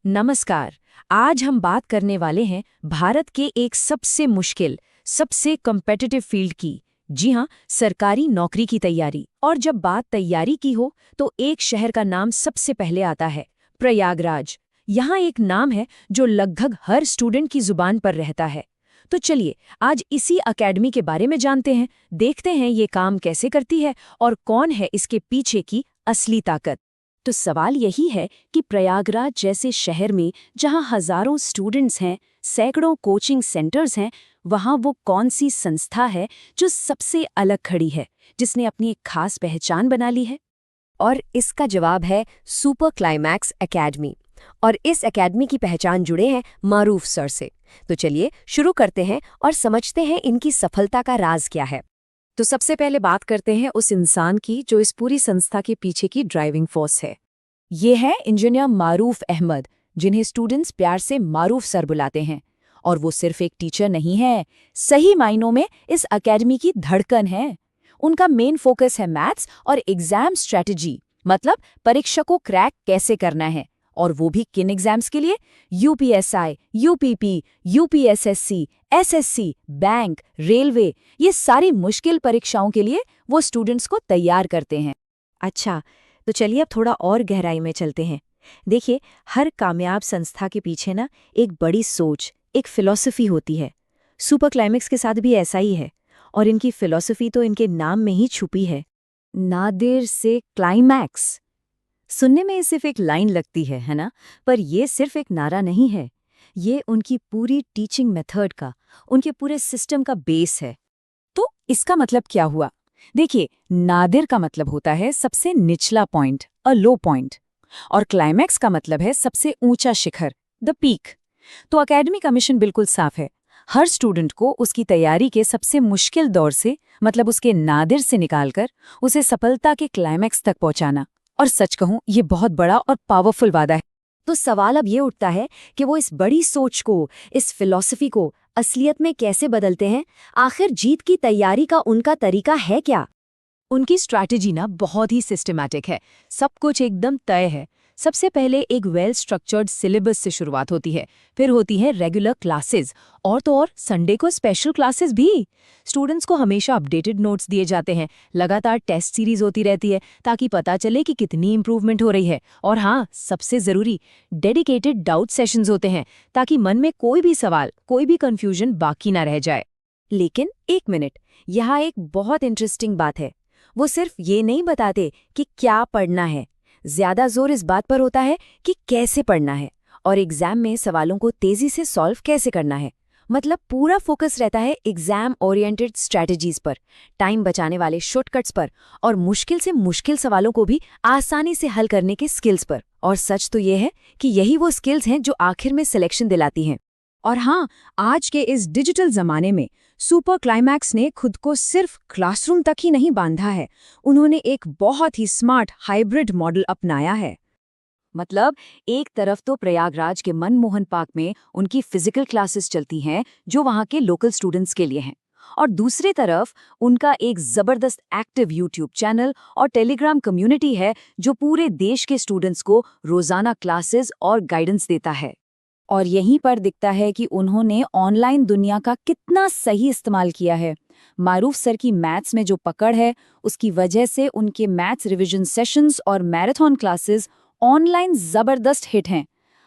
नमस्कार। आज हम बात करने वाले हैं भारत के एक सबसे मुश्किल, सबसे कॉम्पिटिटिव फील्ड की। जी हाँ, सरकारी नौकरी की तैयारी। और जब बात तैयारी की हो तो एक शहर का नाम सबसे पहले आता है, प्रयागराज। यहाँ एक नाम है जो लगभग हर स्टूडेंट की जुबान पर रहता है। तो चलिए आज इसी एकेडमी के बारे में जानते हैं, देखते हैं ये काम कैसे करती है और कौन है इसके पीछे की असली ताकत। तो सवाल यही है कि प्रयागराज जैसे शहर में जहां हजारों स्टूडेंट्स हैं, सैकड़ों कोचिंग सेंटर्स हैं, वहां वो कौन सी संस्था है जो सबसे अलग खड़ी है, जिसने अपनी एक खास पहचान बना ली है? और इसका जवाब है सुपर क्लाइमैक्स एकेडमी। और इस एकेडमी की पहचान जुड़े हैं मारूफ सर से। तो चलिए शुरू करते हैं और समझते हैं इनकी सफलता का राज क्या है। तो सबसे पहले बात करते हैं उस इंसान की जो इस पूरी संस्था के पीछे की ड्राइविंग फोर्स है। ये है इंजीनियर मारूफ अहमद, जिन्हें स्टूडेंट्स प्यार से मारूफ सर बुलाते हैं। और वो सिर्फ एक टीचर नहीं है, सही मायनों में इस एकेडमी की धड़कन है। उनका मेन फोकस है मैथ्स और एग्जाम स्ट्रेटजी, मतलब परीक्षा को क्रैक कैसे करना है। और वो भी किन एग्जाम्स के लिए? UPSI, UPP, UPSSC, SSC, bank, railway, ये सारी मुश्किल परीक्षाओं के लिए वो स्टूडेंट्स को तैयार करते हैं। अच्छा, तो चलिए अब थोड़ा और गहराई में चलते हैं। देखिए, हर कामयाब संस्था के पीछे ना एक बड़ी सोच, एक फिलॉसफी होती है। सुपर क्लाइमेक्स के साथ भी ऐसा ही है। और इनकी फिलॉसफी तो इनके नाम में ही छुपी है, नादिर से क्लाइमैक्स। सुनने में सिर्फ एक लाइन लगती है ना? पर ये सिर्फ एक नारा नहीं है, ये उनकी पूरी टीचिंग मेथड का, उनके पूरे सिस्टम का बेस है। तो इसका मतलब क्या हुआ? देखिए, नादिर का मतलब होता है सबसे निचला पॉइंट, अ लो पॉइंट। और क्लाइमैक्स का मतलब है सबसे ऊंचा शिखर, द पीक। तो एकेडमी का मिशन बिल्कुल साफ है, हर स्टूडेंट को उसकी तैयारी के सबसे मुश्किल दौर से, मतलब उसके नादिर से निकालकर उसे सफलता के क्लाइमैक्स तक पहुंचाना। और सच कहूं, ये बहुत बड़ा और पावरफुल वादा है। तो सवाल अब ये उठता है कि वो इस बड़ी सोच को, इस फिलॉसफी को असलियत में कैसे बदलते हैं? आखिर जीत की तैयारी का उनका तरीका है क्या? उनकी स्ट्रैटेजी ना बहुत ही सिस्टमैटिक है, सब कुछ एकदम तय है। सबसे पहले एक वेल स्ट्रक्चर्ड सिलेबस से शुरुआत होती है, फिर होती है रेगुलर क्लासेस, और तो और संडे को स्पेशल क्लासेस भी। स्टूडेंट्स को हमेशा अपडेटेड नोट्स दिए जाते हैं, लगातार टेस्ट सीरीज होती रहती है ताकि पता चले कि कितनी इंप्रूवमेंट हो रही है। और हाँ, सबसे ज़रूरी, डेडिकेटेड डाउट सेशंस होते हैं ताकि मन में कोई भी सवाल, कोई भी कन्फ्यूजन बाकी ना रह जाए। लेकिन एक मिनट, यहाँ एक बहुत इंटरेस्टिंग बात है। वो सिर्फ ये नहीं बताते कि क्या पढ़ना है, ज्यादा जोर इस बात पर होता है कि कैसे पढ़ना है और एग्जाम में सवालों को तेजी से सॉल्व कैसे करना है। मतलब पूरा फोकस रहता है एग्जाम ओरिएंटेड स्ट्रैटेजीज पर, टाइम बचाने वाले शॉर्टकट्स पर और मुश्किल से मुश्किल सवालों को भी आसानी से हल करने के स्किल्स पर। और सच तो ये है कि यही वो स्किल्स हैं जो आखिर में सिलेक्शन दिलाती हैं। और हाँ, आज के इस डिजिटल जमाने में सुपर क्लाइमैक्स ने खुद को सिर्फ क्लासरूम तक ही नहीं बांधा है, उन्होंने एक बहुत ही स्मार्ट हाइब्रिड मॉडल अपनाया है। मतलब एक तरफ तो प्रयागराज के मनमोहन पार्क में उनकी फिजिकल क्लासेस चलती हैं जो वहाँ के लोकल स्टूडेंट्स के लिए हैं, और दूसरी तरफ उनका एक जबरदस्त एक्टिव यूट्यूब चैनल और टेलीग्राम कम्युनिटी है जो पूरे देश के स्टूडेंट्स को रोजाना क्लासेस और गाइडेंस देता है। और यहीं पर दिखता है कि उन्होंने ऑनलाइन दुनिया का कितना सही इस्तेमाल किया है। मारूफ सर की मैथ्स में जो पकड़ है, उसकी वजह से उनके मैथ्स रिवीजन सेशंस और मैराथन क्लासेस ऑनलाइन जबरदस्त हिट हैं।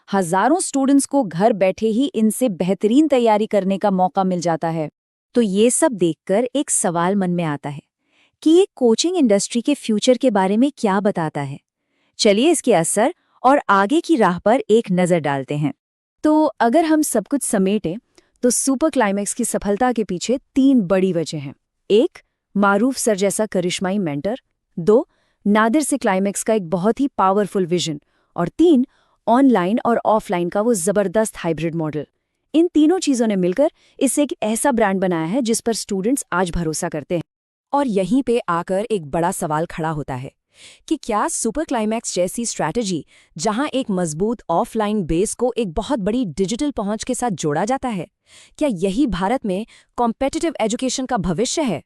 हजारों स्टूडेंट्स को घर बैठे ही इनसे बेहतरीन तैयारी करने का मौका मिल जाता है। तो ये सब देखकर एक सवाल मन में आता है कि ये कोचिंग इंडस्ट्री के फ्यूचर के बारे में क्या बताता है। चलिए इसके असर और आगे की राह पर एक नज़र डालते हैं। तो अगर हम सब कुछ समेटें तो सुपर क्लाइमैक्स की सफलता के पीछे 3 बड़ी वजह हैं। 1, मारूफ सर जैसा करिश्माई मेंटर। 2, नादिर से क्लाइमैक्स का एक बहुत ही पावरफुल विजन। और 3, ऑनलाइन और ऑफलाइन का वो जबरदस्त हाइब्रिड मॉडल। इन तीनों चीज़ों ने मिलकर इसे एक ऐसा ब्रांड बनाया है जिस पर स्टूडेंट्स आज भरोसा करते हैं। और यहीं पे आकर एक बड़ा सवाल खड़ा होता है कि क्या सुपर क्लाइमैक्स जैसी स्ट्रैटेजी, जहां एक मजबूत ऑफलाइन बेस को एक बहुत बड़ी डिजिटल पहुंच के साथ जोड़ा जाता है, क्या यही भारत में कॉम्पिटिटिव एजुकेशन का भविष्य है?